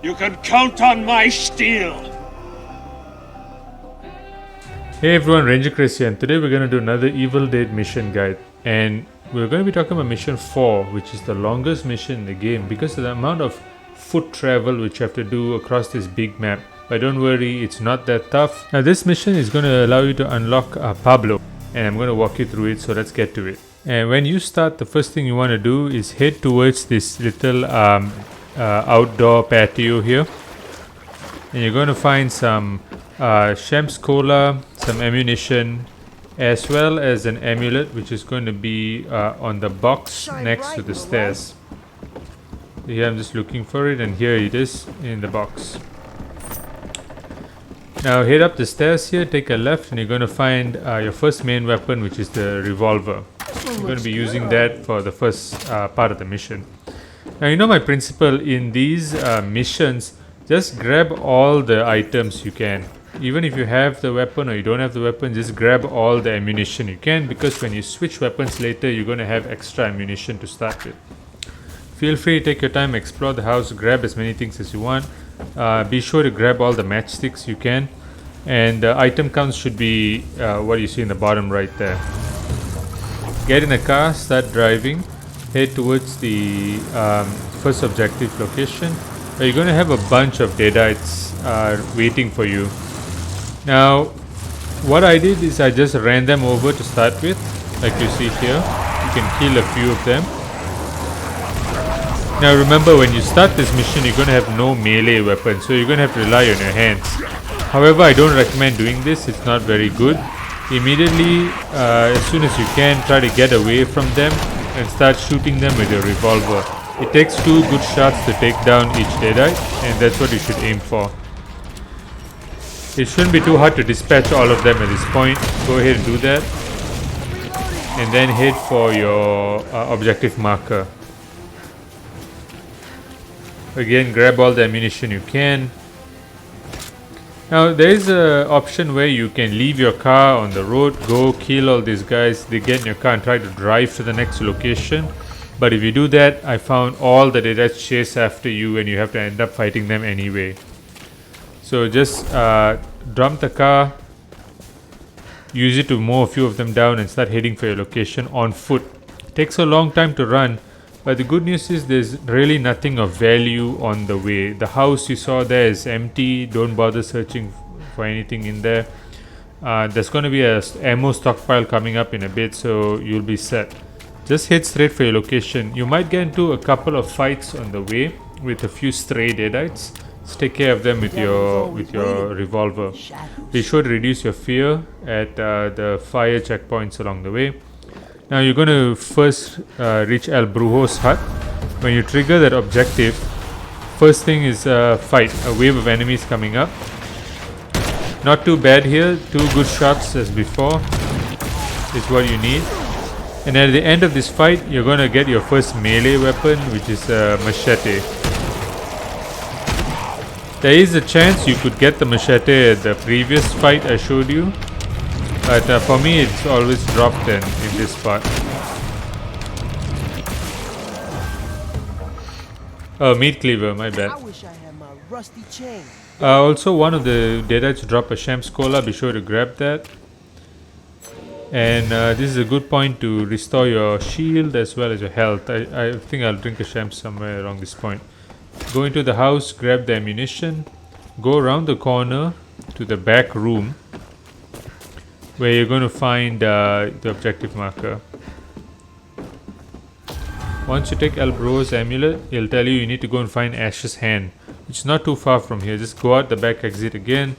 You can count on my steel. Hey everyone, Ranger Chris here, and today we're going to do another Evil Dead mission guide. And we're going to be talking about mission 4, which is the longest mission in the game because of the amount of foot travel which you have to do across this big map. But don't worry, it's not that tough. Now this mission is going to allow you to unlock Pablo, and I'm going to walk you through it, so let's get to it. And when you start, the first thing you want to do is head towards this little outdoor patio here. And you're going to find some Shem's Cola, some ammunition, as well as an amulet which is going to be on the box next to the stairs. Here I'm just looking for it, and here it is in the box. Now head up the stairs here, take a left, and you're going to find your first main weapon, which is the revolver. You're going to be using that for the first part of the mission. Now you know my principle in these missions, just grab all the items you can. Even if you have the weapon or you don't have the weapon, just grab all the ammunition you can, because when you switch weapons later, you're going to have extra ammunition to start with. Feel free to take your time, explore the house, grab as many things as you want. Be sure to grab all the matchsticks you can. And the item counts should be what you see in the bottom right there. Get in a car, start driving, head towards the first objective location. You're going to have a bunch of deadites waiting for you. Now, what I did is I just ran them over to start with, like you see here. You can kill a few of them. Now remember, when you start this mission, you're going to have no melee weapons, so you're going to have to rely on your hands. However, I don't recommend doing this, it's not very good. Immediately, as soon as you can, try to get away from them and start shooting them with your revolver. It takes 2 good shots to take down each deadite, and that's what you should aim for. It shouldn't be too hard to dispatch all of them at this point. Go ahead and do that. And then head for your objective marker. Again, grab all the ammunition you can. Now there is an option where you can leave your car on the road, go kill all these guys, they get in your car and try to drive to the next location. But if you do that, I found all the deadites chase after you and you have to end up fighting them anyway. So just dump the car, use it to mow a few of them down and start heading for your location on foot. It takes a long time to run, but the good news is there's really nothing of value on the way. The house you saw there is empty, don't bother searching for anything in there. There's going to be a ammo stockpile coming up in a bit, so you'll be set. Just head straight for your location. You might get into a couple of fights on the way with a few stray deadites. Just take care of them with your revolver. Be sure to reduce your fear at the fire checkpoints along the way. Now you're going to first reach El Brujo's hut. When you trigger that objective, first thing is fight. A wave of enemies coming up. Not too bad here. 2 good shots as before is what you need. And at the end of this fight, you're going to get your first melee weapon, which is a machete. There is a chance you could get the machete at the previous fight I showed you. But for me, it's always dropped in this part. Oh, meat cleaver, my bad. I wish I had my rusty chain. Also, one of the deadites drop a Shem's Cola. Be sure to grab that. And this is a good point to restore your shield as well as your health. I think I'll drink a Shem's somewhere along this point. Go into the house, grab the ammunition. Go around the corner to the back room, where you're going to find the objective marker. Once you take El Brujo's amulet, it'll tell you need to go and find Ash's hand, which is not too far from here. Just go out the back exit again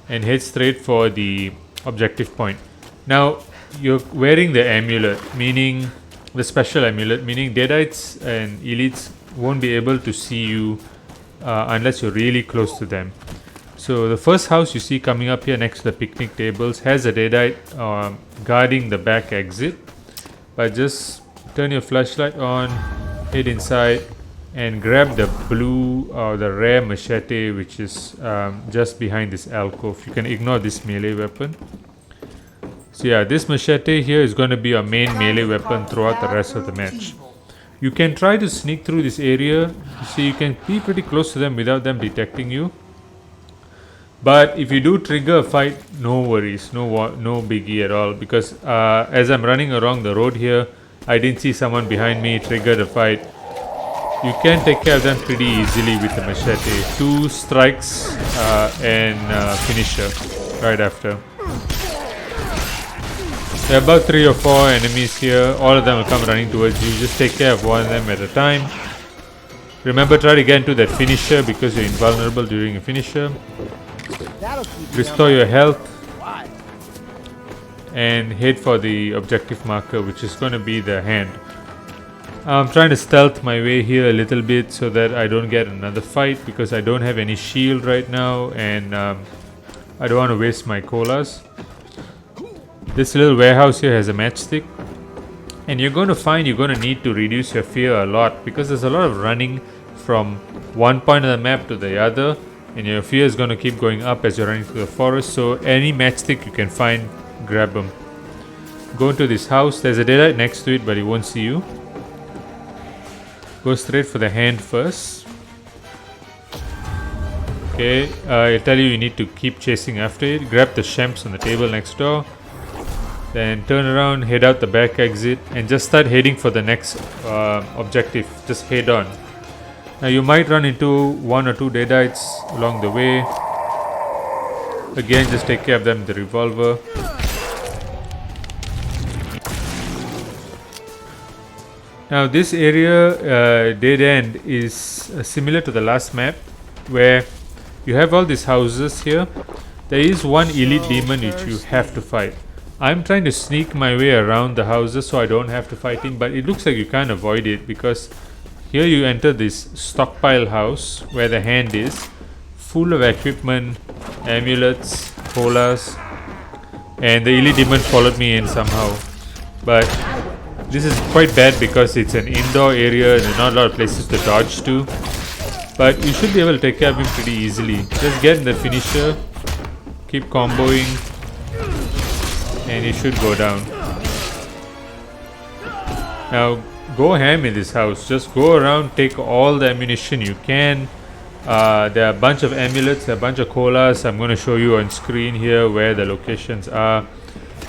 and head straight for the objective point. Now you're wearing the amulet, meaning the special amulet, meaning deadites and elites won't be able to see you unless you're really close to them. So the first house you see coming up here next to the picnic tables has a deadite guarding the back exit. But just turn your flashlight on, head inside and grab the blue or the rare machete, which is just behind this alcove. You can ignore this melee weapon. So yeah, this machete here is going to be your main melee weapon throughout the rest of the match. You can try to sneak through this area, so you can be pretty close to them without them detecting you. But if you do trigger a fight, no worries, no biggie at all, because as I'm running along the road here, I didn't see someone behind me trigger the fight. You can take care of them pretty easily with the machete. 2 strikes and finisher right after. There are about 3 or 4 enemies here. All of them will come running towards you. Just take care of one of them at a time. Remember, try to get into that finisher because you're invulnerable during a finisher. Restore your health and head for the objective marker, which is going to be the hand. I'm trying to stealth my way here a little bit so that I don't get another fight, because I don't have any shield right now, and I don't want to waste my colas. This little warehouse here has a matchstick, and you're going to find you're going to need to reduce your fear a lot, because there's a lot of running from one point of the map to the other, and your fear is going to keep going up as you're running through the forest. So any matchstick you can find, grab them. Go into this house. There's a deadite next to it, but it won't see you. Go straight for the hand first. Okay, I'll tell you need to keep chasing after it. Grab the shemps on the table next door. Then turn around, head out the back exit, and just start heading for the next objective. Just head on. Now you might run into 1 or 2 deadites along the way. Again, just take care of them with the revolver. Now this area, dead end, is similar to the last map, where you have all these houses here. There is one elite demon which you have to fight. I'm trying to sneak my way around the houses so I don't have to fight him, but it looks like you can't avoid it, because here you enter this stockpile house where the hand is, full of equipment, amulets, colas, and the elite demon followed me in somehow. But this is quite bad because it's an indoor area and there's not a lot of places to dodge to. But you should be able to take care of him pretty easily. Just get in the finisher, keep comboing, and he should go down. Now go ham in this house. Just go around, take all the ammunition you can. There are a bunch of amulets, there are a bunch of colas. I'm going to show you on screen here where the locations are.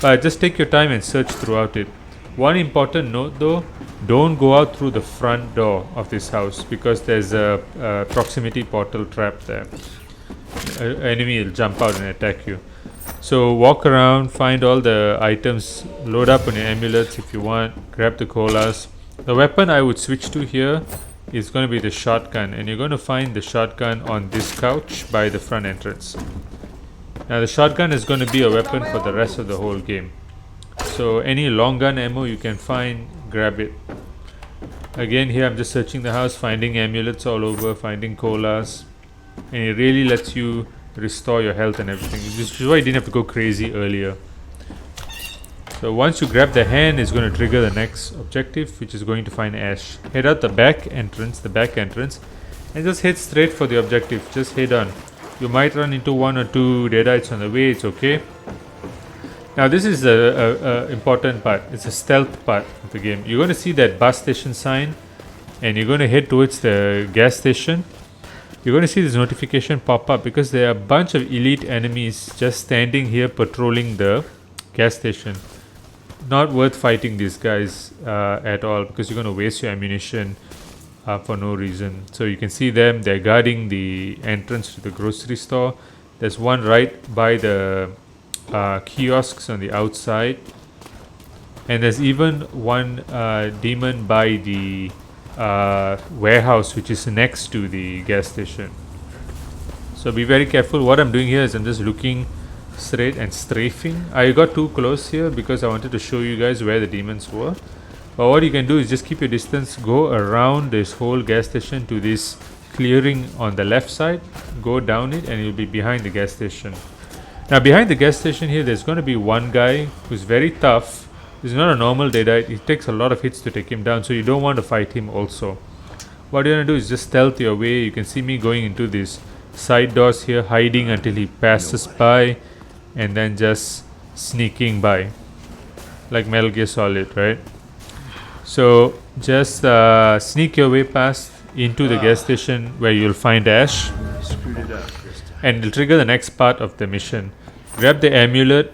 But just take your time and search throughout it. One important note though, don't go out through the front door of this house, because there's a proximity portal trap there. An enemy will jump out and attack you. So walk around, find all the items, load up on your amulets if you want, grab the colas. The weapon I would switch to here is going to be the shotgun, and you're going to find the shotgun on this couch by the front entrance. Now the shotgun is going to be a weapon for the rest of the whole game. So any long gun ammo you can find, grab it. Again, here I'm just searching the house, finding amulets all over, finding colas, and it really lets you restore your health and everything. This is why you didn't have to go crazy earlier. So once you grab the hand, it's going to trigger the next objective, which is going to find Ash. Head out the back entrance, and just head straight for the objective. Just head on. You might run into 1 or 2 deadites on the way, it's okay. Now this is the important part. It's a stealth part of the game. You're going to see that bus station sign, and you're going to head towards the gas station. You're going to see this notification pop up because there are a bunch of elite enemies just standing here patrolling the gas station. Not worth fighting these guys at all, because you're going to waste your ammunition for no reason. So you can see them, they're guarding the entrance to the grocery store. There's one right by the kiosks on the outside, and there's even one demon by the warehouse, which is next to the gas station. So be very careful. What I'm doing here is I'm just looking straight and strafing. I got too close here because I wanted to show you guys where the demons were. But what you can do is just keep your distance, go around this whole gas station to this clearing on the left side, go down it, and you'll be behind the gas station. Now behind the gas station here, there's going to be one guy who's very tough. He's not a normal deadite. It takes a lot of hits to take him down, so you don't want to fight him also. What you're going to do is just stealth your way. You can see me going into these side doors here, hiding until he passes by, and then just sneaking by like Metal Gear Solid, right? So Just sneak your way past into the gas station where you'll find Ash, and it'll trigger the next part of the mission. Grab the amulet.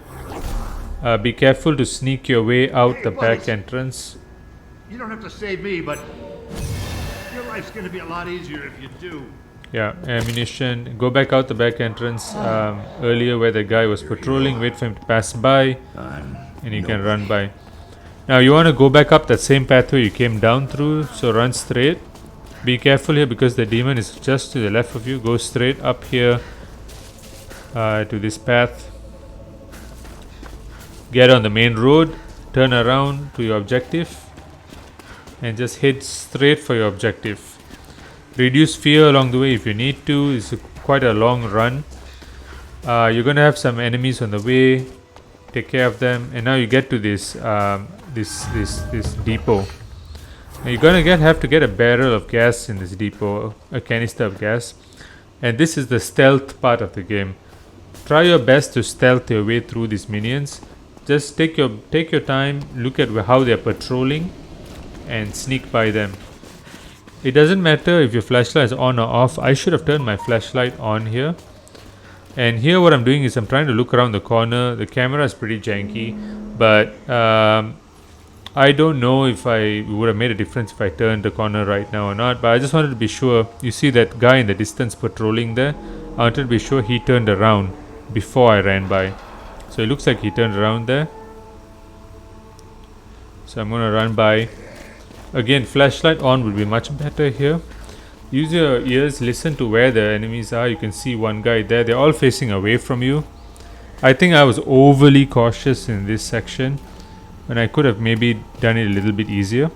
Be careful to sneak your way out the back entrance. You don't have to save me, but your life's gonna be a lot easier if you do. Yeah, ammunition. Go back out the back entrance earlier where the guy was patrolling. Wait for him to pass by, and you can run by. Now you want to go back up that same pathway you came down through, so run straight. Be careful here because the demon is just to the left of you. Go straight up here to this path. Get on the main road, turn around to your objective, and just head straight for your objective. Reduce fear along the way if you need to. It's quite a long run. You're going to have some enemies on the way. Take care of them. And now you get to this this depot. Now you're going to have to get a barrel of gas in this depot, a canister of gas. And this is the stealth part of the game. Try your best to stealth your way through these minions. Just take your time, look at how they're patrolling, and sneak by them. It doesn't matter if your flashlight is on or off. I should have turned my flashlight on here. And here what I'm doing is I'm trying to look around the corner. The camera is pretty janky, but I don't know if it would have made a difference if I turned the corner right now or not. But I just wanted to be sure. You see that guy in the distance patrolling there? I wanted to be sure he turned around before I ran by. So it looks like he turned around there. So I'm going to run by. Again, flashlight on would be much better here. Use your ears, listen to where the enemies are. You can see one guy there. They're all facing away from you. I think I was overly cautious in this section, and I could have maybe done it a little bit easier.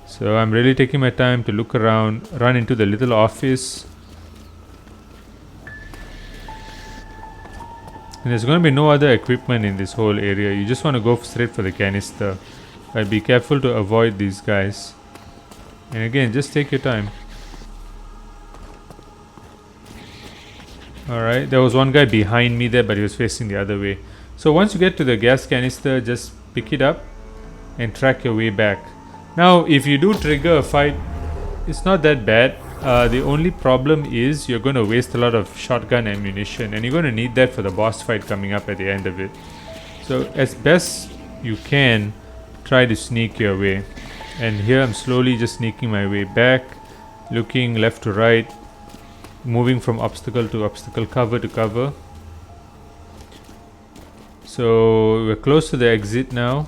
So I'm really taking my time to look around, run into the little office. And there's going to be no other equipment in this whole area. You just want to go straight for the canister. But be careful to avoid these guys. And again, just take your time. Alright, there was one guy behind me there, but he was facing the other way. So once you get to the gas canister, just pick it up and track your way back. Now, if you do trigger a fight, it's not that bad. The only problem is you're going to waste a lot of shotgun ammunition, and you're going to need that for the boss fight coming up at the end of it. So as best you can, try to sneak your way. And here I'm slowly just sneaking my way back, looking left to right, moving from obstacle to obstacle, cover to cover. So we're close to the exit now.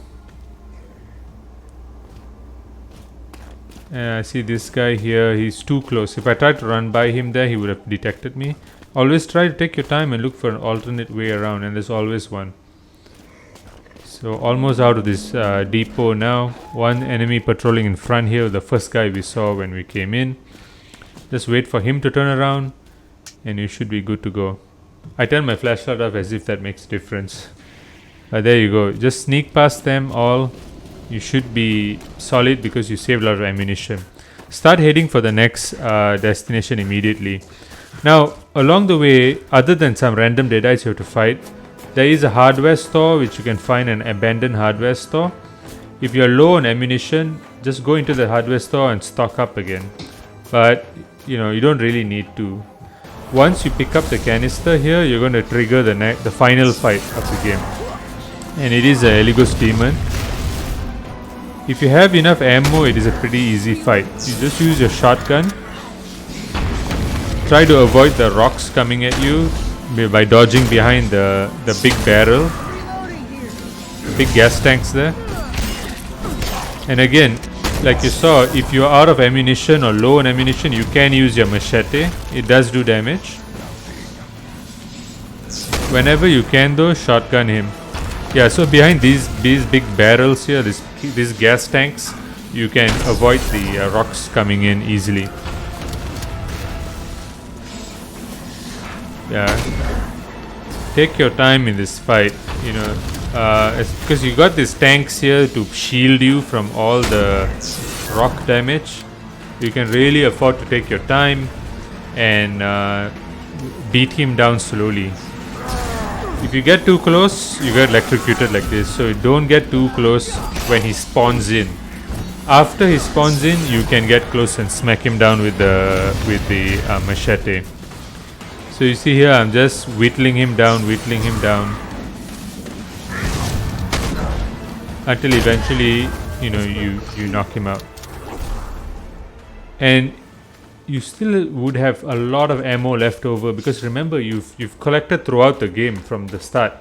And I see this guy here, he's too close. If I tried to run by him there, he would have detected me. Always try to take your time and look for an alternate way around, and there's always one. So almost out of this depot now. One enemy patrolling in front here, the first guy we saw when we came in. Just wait for him to turn around and you should be good to go. I turn my flashlight off as if that makes a difference. There you go. Just sneak past them all. You should be solid because you saved a lot of ammunition. Start heading for the next destination immediately. Now, along the way, other than some random deadites you have to fight, there is a hardware store which you can find, an abandoned hardware store. If you're low on ammunition, just go into the hardware store and stock up again. But, you don't really need to. Once you pick up the canister here, you're going to trigger the final fight of the game. And it is a Eligos demon. If you have enough ammo, it is a pretty easy fight. You just use your shotgun. Try to avoid the rocks coming at you by dodging behind the big barrel, the big gas tanks there. And again, like you saw, if you're out of ammunition or low on ammunition, you can use your machete. It does do damage. Whenever you can though, shotgun him. Yeah, so behind these big barrels here, these gas tanks, you can avoid the rocks coming in easily. Yeah, take your time in this fight, because you got these tanks here to shield you from all the rock damage. You can really afford to take your time and beat him down slowly. If you get too close, you get electrocuted like this, so don't get too close when he spawns in. After he spawns in, you can get close and smack him down with the machete. So you see here, I'm just whittling him down until eventually, you knock him out. And you still would have a lot of ammo left over, because remember, you've collected throughout the game from the start.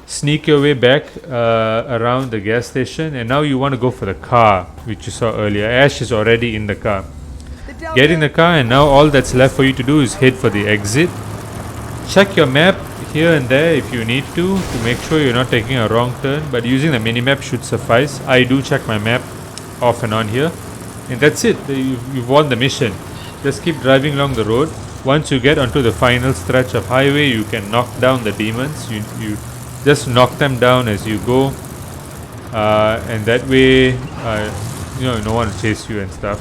Sneak your way back around the gas station, and now you want to go for the car, which you saw earlier. Ash is already in the car. Get in the car, and now all that's left for you to do is head for the exit. Check your map here and there if you need to make sure you're not taking a wrong turn, but using the minimap should suffice. I do check my map off and on here, and that's it. You've won the mission. Just keep driving along the road. Once you get onto the final stretch of highway, you can knock down the demons. You just knock them down as you go, and that way no one will chase you and stuff.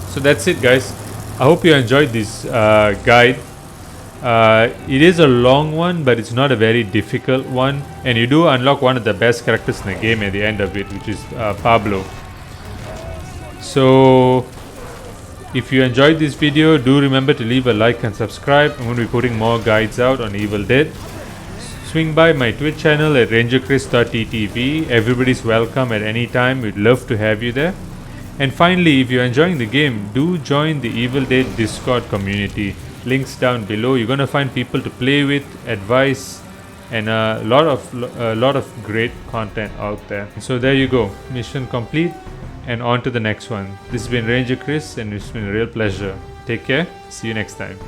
So that's it, guys. I hope you enjoyed this guide. It is a long one, but it's not a very difficult one, and you do unlock one of the best characters in the game at the end of it, which is Pablo. So if you enjoyed this video, do remember to leave a like and subscribe. I'm going to be putting more guides out on Evil Dead. Swing by my Twitch channel at rangerchris.ttv. Everybody's welcome at any time. We'd love to have you there. And finally, if you're enjoying the game, do join the Evil Dead Discord community. Links down below. You're going to find people to play with, advice, and a lot of great content out there. So there you go. Mission complete, and on to the next one. This has been Ranger Chris, and it's been a real pleasure. Take care. See you next time.